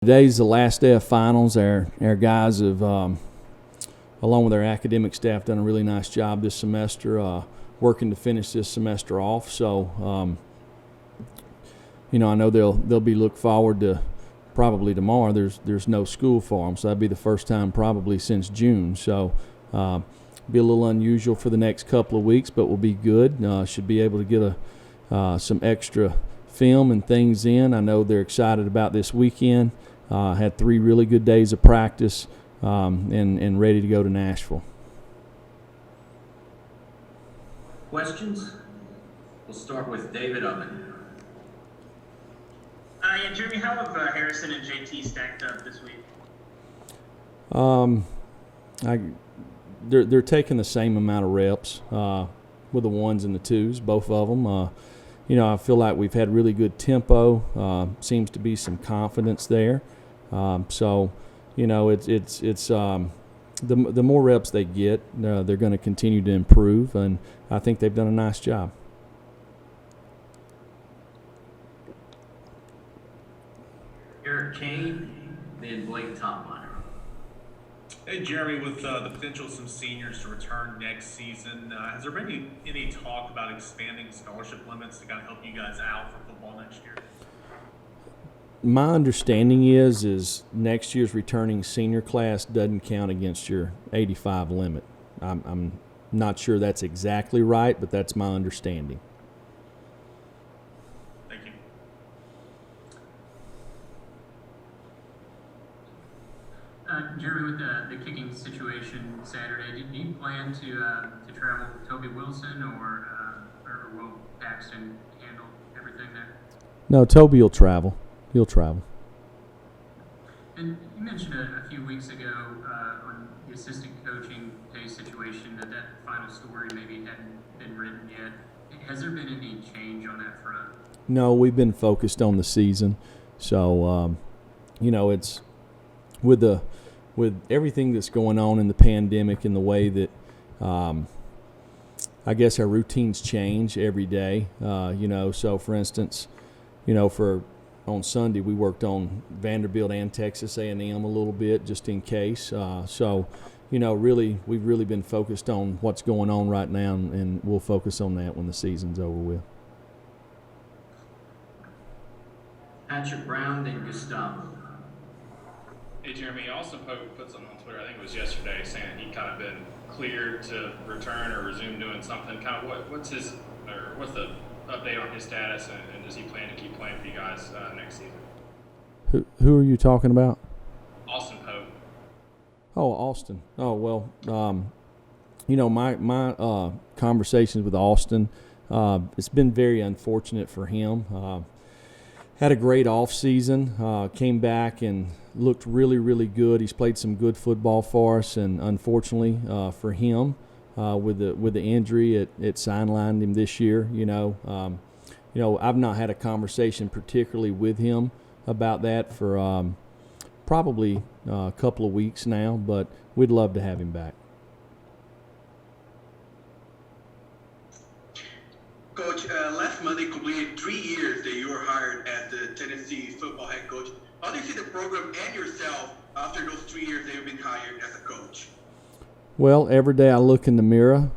Today's the last day of finals. Our guys have, along with our academic staff, done a really nice job this semester, working to finish this semester off. So, I know they'll be look forward to probably tomorrow. There's no school for them, so that'd be the first time probably since June. So, be a little unusual for the next couple of weeks, but we'll be good. Should be able to get some extra film and things in. I know they're excited about this weekend. Had 3 really good days of practice and ready to go to Nashville. Questions? We'll start with David Oven. Jeremy, how have Harrison and JT stacked up this week? They're taking the same amount of reps with the ones and the twos, both of them. I feel like we've had really good tempo. Seems to be some confidence there. It's the more reps they get, they're going to continue to improve, and I think they've done a nice job. Eric Kane, then Blake Topminer. Hey, Jeremy, with the potential of some seniors to return next season, has there been any talk about expanding scholarship limits to kind of help you guys out for football next year? My understanding is next year's returning senior class doesn't count against your 85 limit. I'm not sure that's exactly right, but that's my understanding. Thank you. Jeremy, with the kicking situation Saturday, do you plan to travel with Toby Wilson or will Paxton handle everything there? No, Toby will travel. He'll travel. And you mentioned a few weeks ago on the assistant coaching pay situation that final story maybe hadn't been written yet. Has there been any change on that front? No, we've been focused on the season. So, it's with everything that's going on in the pandemic and the way that I guess our routines change every day. So for instance, on Sunday, we worked on Vanderbilt and Texas A&M a little bit just in case. We've really been focused on what's going on right now, and we'll focus on that when the season's over with. Patrick Brown, then Gustavo. Hey, Jeremy, Austin Pope put something on Twitter, I think it was yesterday, saying he'd kind of been cleared to return or resume doing something. Kind of what's the update on his status, and does he plan to keep playing for you guys next season? Who are you talking about? Austin Pope. Oh, Austin. Oh, well, my conversations with Austin, it's been very unfortunate for him. Had a great off season, came back and looked really, really good. He's played some good football for us, and unfortunately for him, with the injury, it sidelined him this year. I've not had a conversation particularly with him about that for probably a couple of weeks now, but we'd love to have him back. Coach, last Monday completed 3 years that you were hired as the Tennessee football head coach. How do you see the program and yourself after those 3 years that you've been hired as a coach? Well, every day I look in the mirror.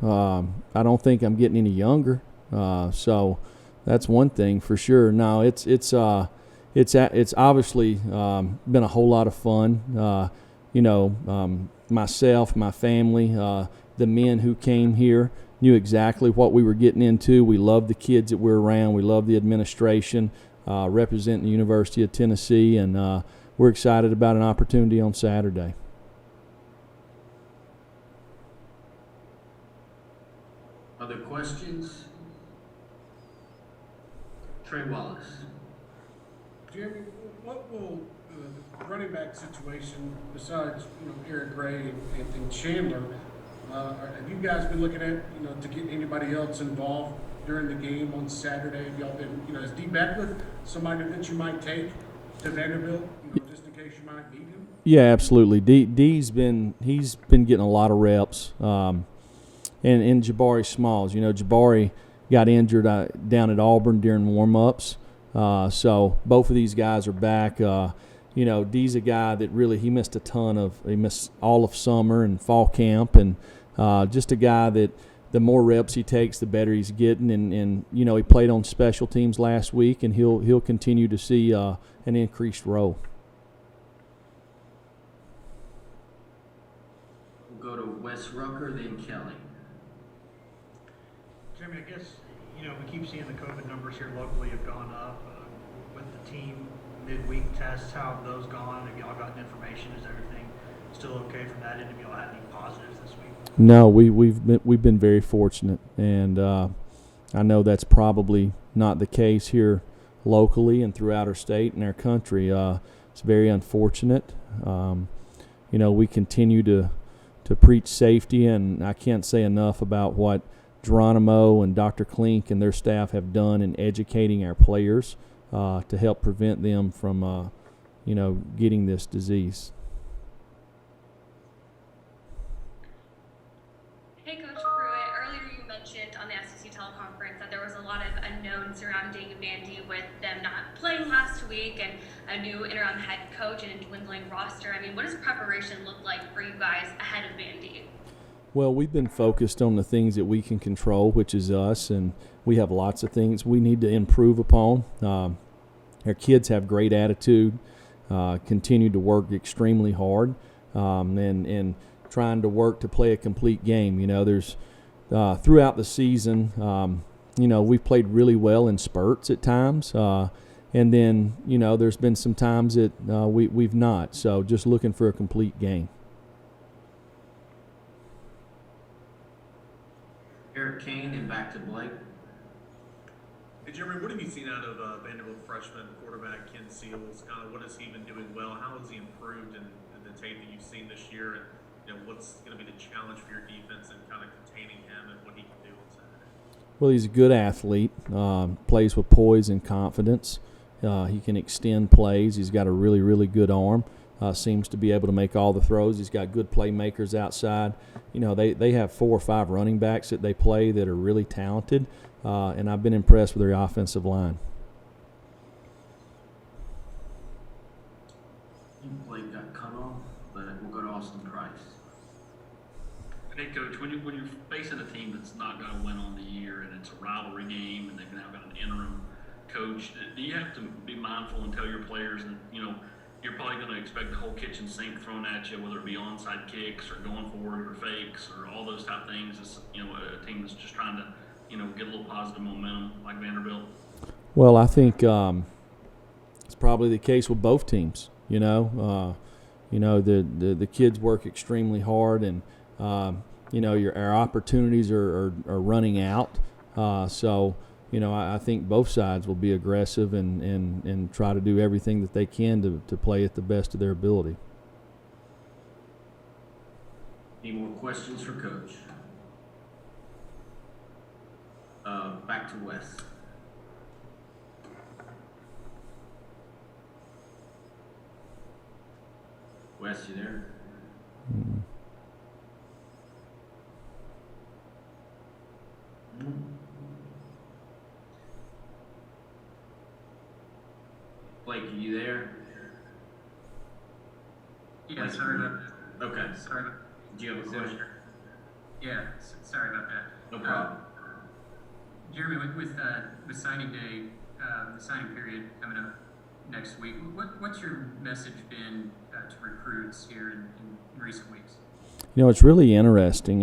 I don't think I'm getting any younger, so that's one thing for sure. No, it's obviously been a whole lot of fun. Myself, my family, the men who came here knew exactly what we were getting into. We loved the kids that we're around. We love the administration, representing the University of Tennessee, and we're excited about an opportunity on Saturday. Other questions? Trey Wallace. Jeremy, what will the running back situation, besides Eric Gray and Chandler, have you guys been looking at to get anybody else involved during the game on Saturday? Have y'all been is D Beckwith somebody that you might take to Vanderbilt, just in case you might need him? Yeah, absolutely. He's been getting a lot of reps. And Jabari Smalls. Jabari got injured down at Auburn during warm-ups. So both of these guys are back. D's a guy that really he missed all of summer and fall camp, and just a guy that the more reps he takes, the better he's getting. And he played on special teams last week, and he'll continue to see an increased role. We'll go to Wes Rucker, then Kelly. Jeremy, I guess, we keep seeing the COVID numbers here locally have gone up. With the team midweek tests, how have those gone? Have y'all gotten information? Is everything still okay from that end? Have y'all had any positives this week? No, we've been very fortunate, and I know that's probably not the case here locally and throughout our state and our country. It's very unfortunate. We continue to preach safety, and I can't say enough about what Geronimo and Dr. Klink and their staff have done in educating our players to help prevent them from, getting this disease. Hey, Coach Pruitt. Earlier you mentioned on the SEC teleconference that there was a lot of unknowns surrounding Vandy with them not playing last week and a new interim head coach and a dwindling roster. What does preparation look like for you guys ahead of Vandy? Well, we've been focused on the things that we can control, which is us, and we have lots of things we need to improve upon. Our kids have great attitude, continue to work extremely hard, and trying to work to play a complete game. There's throughout the season, we've played really well in spurts at times, and then there's been some times that we've not. So just looking for a complete game. Eric Kane, and back to Blake. Hey, Jeremy, what have you seen out of Vanderbilt freshman quarterback Ken Seals? Kind of what has he been doing well? How has he improved in the tape that you've seen this year? And what's going to be the challenge for your defense and kind of containing him and what he can do on Saturday? Well, he's a good athlete, plays with poise and confidence. He can extend plays. He's got a really, really good arm. Seems to be able to make all the throws. He's got good playmakers outside. They have 4 or 5 running backs that they play that are really talented, and I've been impressed with their offensive line. Blake got cut off, but we'll go to Austin Price. Hey, Coach, when you're facing a team that's not going to win on the year and it's a rivalry game and they've now got an interim coach, do you have to be mindful and tell your players that, you're probably going to expect the whole kitchen sink thrown at you, whether it be onside kicks or going forward or fakes or all those type of things? It's, a team that's just trying to, get a little positive momentum like Vanderbilt. Well, I think it's probably the case with both teams. The kids work extremely hard, and our opportunities are running out. So I think both sides will be aggressive and try to do everything that they can to play at the best of their ability. Any more questions for Coach? Back to Wes. Wes, you there? Blake, are you there? Yeah, sorry about that. Okay. Sorry. Do you have a question? Yeah, sorry about that. No problem. Jeremy, with signing day, the signing period coming up next week, what's your message been to recruits here in recent weeks? It's really interesting.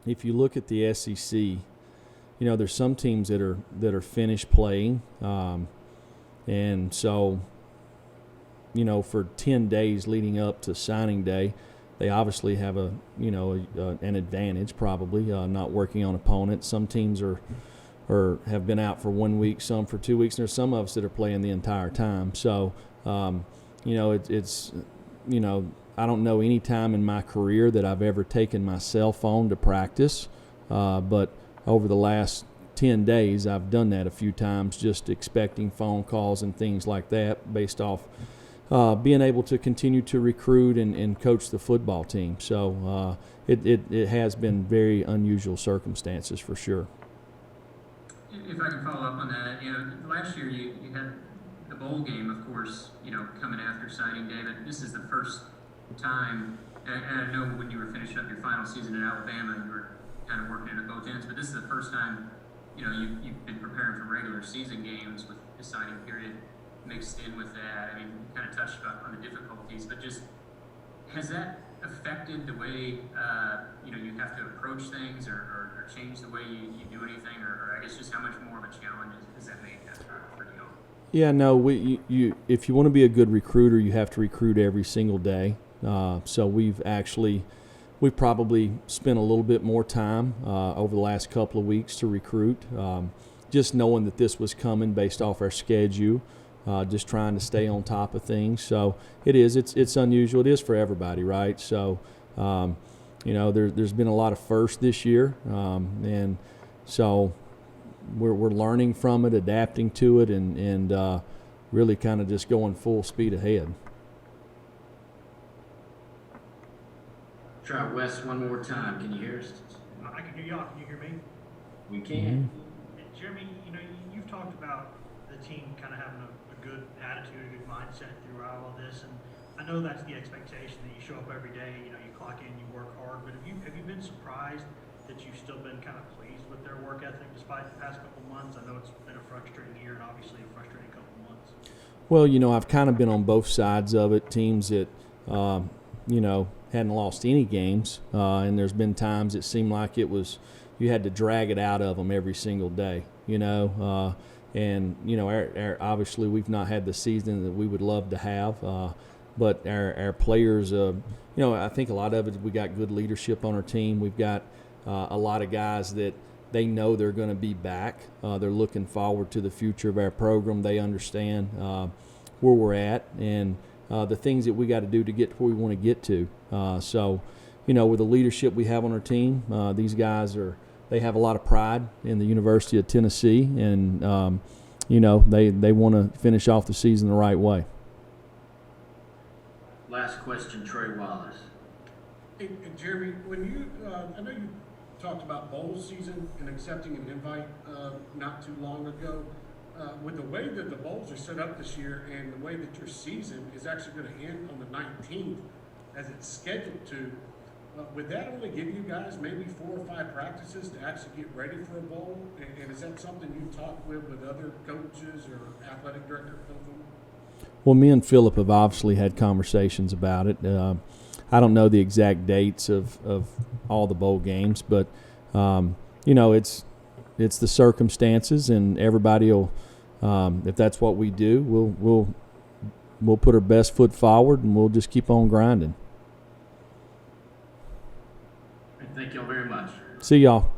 If you look at the SEC, there's some teams that are finished playing, and so for 10 days leading up to signing day, they obviously have an advantage probably, not working on opponents. Some teams are have been out for 1 week, some for 2 weeks, and there's some of us that are playing the entire time. So it's I don't know any time in my career that I've ever taken my cell phone to practice, but over the last 10 days I've done that a few times, just expecting phone calls and things like that based off being able to continue to recruit and coach the football team. So it has been very unusual circumstances for sure. If I can follow up on that, last year you had the bowl game, of course, coming after signing day, but this is the first time, and I know when you were finishing up your final season in Alabama, you were kind of working at both ends, but this is the first time, you've been preparing for regular season games with the signing period mixed in with that. I mean, you kind of touched on the difficulties, but just has that affected the way, you have to approach things or change the way you do anything, or I guess just how much more of a challenge does that make for you? Yeah, no. If you want to be a good recruiter, you have to recruit every single day. So we've probably spent a little bit more time over the last couple of weeks to recruit, just knowing that this was coming based off our schedule, just trying to stay on top of things. So it's unusual. It is for everybody, right? So, there's been a lot of firsts this year, and so we're learning from it, adapting to it, and really kind of just going full speed ahead. Try Wes one more time. Can you hear us? I can hear y'all. Can you hear me? We can. And Jeremy, you've talked about the team kind of having a good attitude, a good mindset throughout all this, and I know that's the expectation that you show up every day. You clock in, you work hard. But have you been surprised that you've still been kind of pleased with their work ethic despite the past couple months? I know it's been a frustrating year and obviously a frustrating couple months. Well, I've kind of been on both sides of it. Teams that, hadn't lost any games, and there's been times it seemed like you had to drag it out of them every single day, and obviously we've not had the season that we would love to have, but our players, I think a lot of it, we got good leadership on our team. We've got a lot of guys that they know they're going to be back. They're looking forward to the future of our program. They understand where we're at and the things that we got to do to get to where we want to get to. So, with the leadership we have on our team, these guys they have a lot of pride in the University of Tennessee, and they want to finish off the season the right way. Last question, Trey Wallace. Hey, Jeremy, when I know you talked about bowl season and accepting an invite not too long ago. With the way that the bowls are set up this year and the way that your season is actually going to end on the 19th as it's scheduled to, would that only give you guys maybe 4 or 5 practices to actually get ready for a bowl? And is that something you've talked with other coaches or athletic director? Well, me and Philip have obviously had conversations about it. I don't know the exact dates of all the bowl games, but it's the circumstances, and everybody will. If that's what we do, we'll put our best foot forward, and we'll just keep on grinding. Thank you all very much. See y'all.